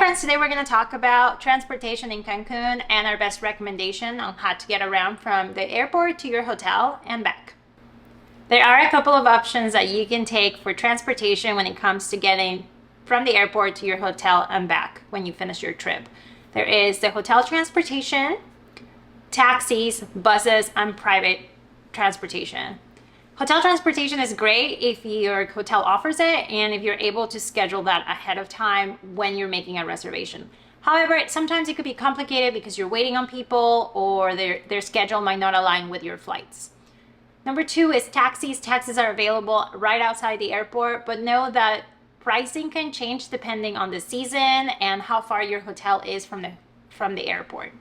friends, today we're going to talk about transportation in Cancun and our best recommendation on how to get around from the airport to your hotel and back. There are a couple of options that you can take for transportation when it comes to getting from the airport to your hotel and back when you finish your trip. There is the hotel transportation, taxis, buses, and private transportation. Hotel transportation is great if your hotel offers it and if you're able to schedule that ahead of time when you're making a reservation. However, sometimes it could be complicated because you're waiting on people or their schedule might not align with your flights. Number two is taxis. Taxis are available right outside the airport, but know that pricing can change depending on the season and how far your hotel is from the airport.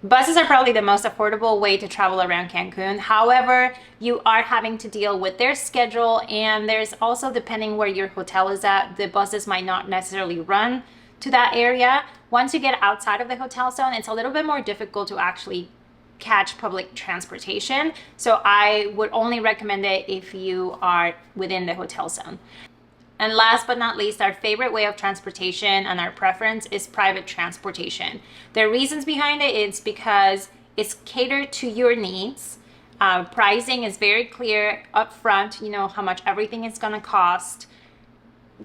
Buses are probably the most affordable way to travel around Cancun. However, you are having to deal with their schedule, and there's also, depending where your hotel is at, the buses might not necessarily run to that area. Once you get outside of the hotel zone, it's a little bit more difficult to actually catch public transportation. So I would only recommend it if you are within the hotel zone. And last but not least, our favorite way of transportation and our preference is private transportation. The reasons behind it is because it's catered to your needs. Pricing is very clear up front. You know how much everything is going to cost.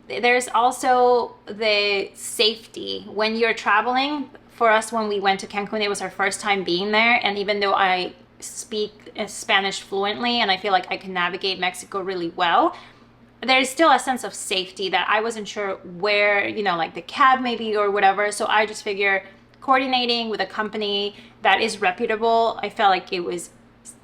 There's also the safety. When you're traveling, for us when we went to Cancun, it was our first time being there. And even though I speak Spanish fluently and I feel like I can navigate Mexico really well, there's still a sense of safety that I wasn't sure where, like the cab maybe or whatever. So I just figure coordinating with a company that is reputable, I felt like it was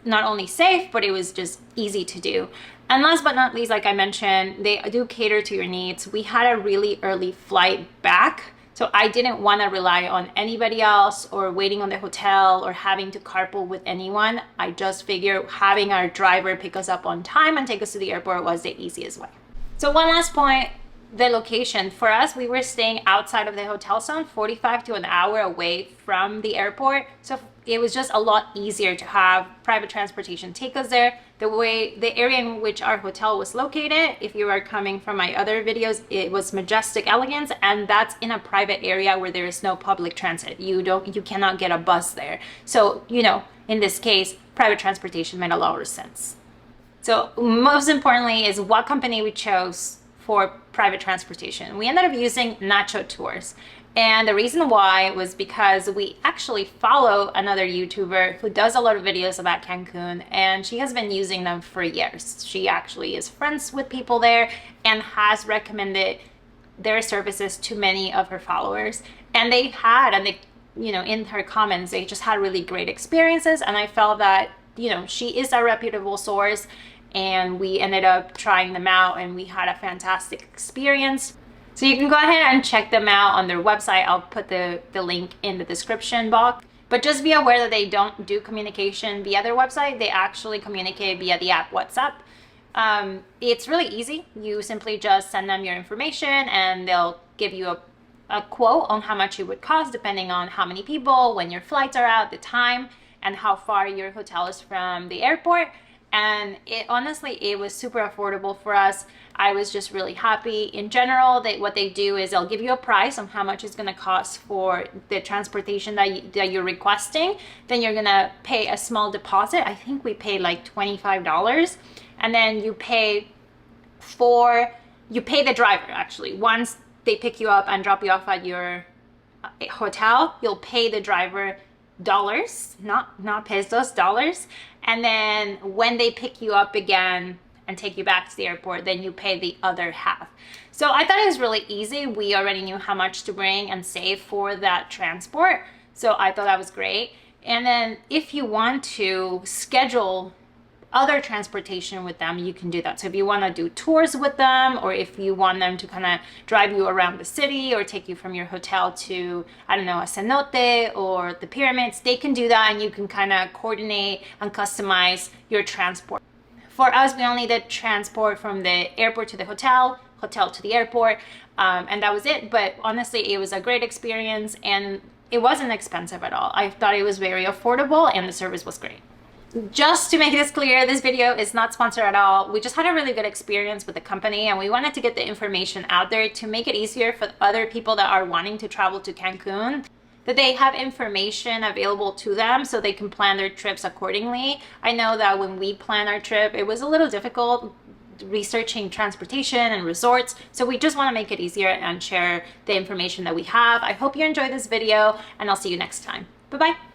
not only safe, but it was just easy to do. And last but not least, like I mentioned, they do cater to your needs. We had a really early flight back, so I didn't want to rely on anybody else or waiting on the hotel or having to carpool with anyone. I just figured having our driver pick us up on time and take us to the airport was the easiest way. So one last point, the location. For us, we were staying outside of the hotel zone, 45 to an hour away from the airport. So it was just a lot easier to have private transportation take us there. The area in which our hotel was located, if you are coming from my other videos, it was Majestic Elegance, and that's in a private area where there is no public transit. You cannot get a bus there. So, in this case, private transportation made a lot of sense. So most importantly is what company we chose for private transportation. We ended up using Nacho Tours. And the reason why was because we actually follow another YouTuber who does a lot of videos about Cancun, and she has been using them for years. She actually is friends with people there and has recommended their services to many of her followers. And in her comments, they just had really great experiences. And I felt that, she is a reputable source, and we ended up trying them out and we had a fantastic experience. So you can go ahead and check them out on their website. I'll put the link in the description box. But just be aware that they don't do communication via their website. They actually communicate via the app WhatsApp. It's really easy. You simply just send them your information and they'll give you a quote on how much it would cost depending on how many people, when your flights are out, the time, and how far your hotel is from the airport. And honestly, it was super affordable for us. I was just really happy. In general, what they do is they'll give you a price on how much it's going to cost for the transportation that you're requesting. Then you're going to pay a small deposit. I think we paid like $25. And then you pay the driver actually. Once they pick you up and drop you off at your hotel, you'll pay the driver dollars, not pesos, dollars. And then when they pick you up again and take you back to the airport, then you pay the other half. So I thought it was really easy. We already knew how much to bring and save for that transport. So I thought that was great. And then if you want to schedule other transportation with them, you can do that. So if you want to do tours with them, or if you want them to kind of drive you around the city or take you from your hotel to, a cenote or the pyramids, they can do that, and you can kind of coordinate and customize your transport. For us, we only did transport from the airport to the hotel to the airport, and that was it. But honestly, it was a great experience and it wasn't expensive at all. I thought it was very affordable and the service was great. Just to make this clear, this video is not sponsored at all. We just had a really good experience with the company and we wanted to get the information out there to make it easier for other people that are wanting to travel to Cancun, that they have information available to them so they can plan their trips accordingly. I know that when we plan our trip, it was a little difficult researching transportation and resorts, so we just want to make it easier and share the information that we have. I hope you enjoyed this video and I'll see you next time. Bye-bye.